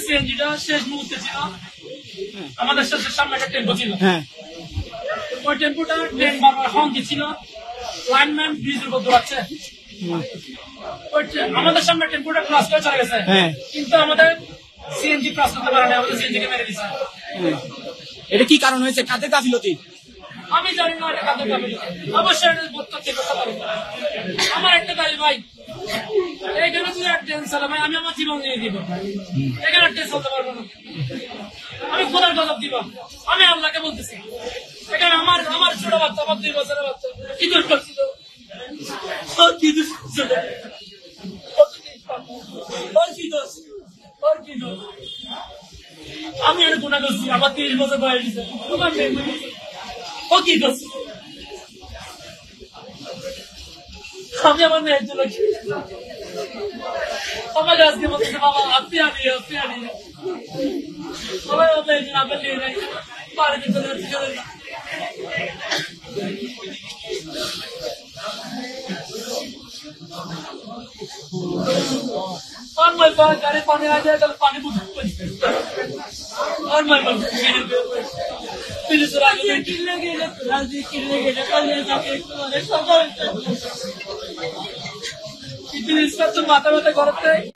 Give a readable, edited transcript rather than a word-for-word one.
সিএনজিটা শেষ মুহূর্তে ছিল, আমাদের সামনে একটা টেম্পো ছিল, ওই টেম্পোটা ট্রেন বারবার হর্ন দিচ্ছিল, লাইনম্যান ব্রিজের উপর দৌড়াচ্ছে, আমাদের সামনে টেম্পোটা ক্রস করে চলে গেছে, কিন্তু আমাদের সিএনজি ক্রস করতে পারে না, আমাদের সিএনজি কে মেরে দিচ্ছে। এটা কি কারণ হয়েছে? কাদের গাফিলতি? আমি জানি না এটা কাদের গাফিলতি, অবশ্যই এটা বোধ থেকে আমার একটা দাবি ভাই, এখানে তুই এক ট্রেন চালা ভাই, আমি আমার জীবন দিয়ে দিব, এখানে ট্রেন চলতে পারবো না, আমি খোদার গজব দিব, আমি আল্লাহকে বলতেছি, এখানে আমার ছোট বাচ্চা, আমার 2 বছরের বাচ্চা কি দোষ করছিল, কি দোষ করছিল, আমি আর গুণা করছি, আমার 30 বছর বয়স, তোমার ও কি করছি, আমি আমার মেয়ের জন্য আমাকে আজকে বলতেছে বাবা আপনি আনিয়ে সবাই আমার মেয়ের জন্য আপনি নিয়ে নেই, বাড়িতে চলে যাচ্ছি, চলে যাচ্ছি। और मैं गाड़ी पानी आ जाए तो पानी और मैं किले गए तो माथा माथा करते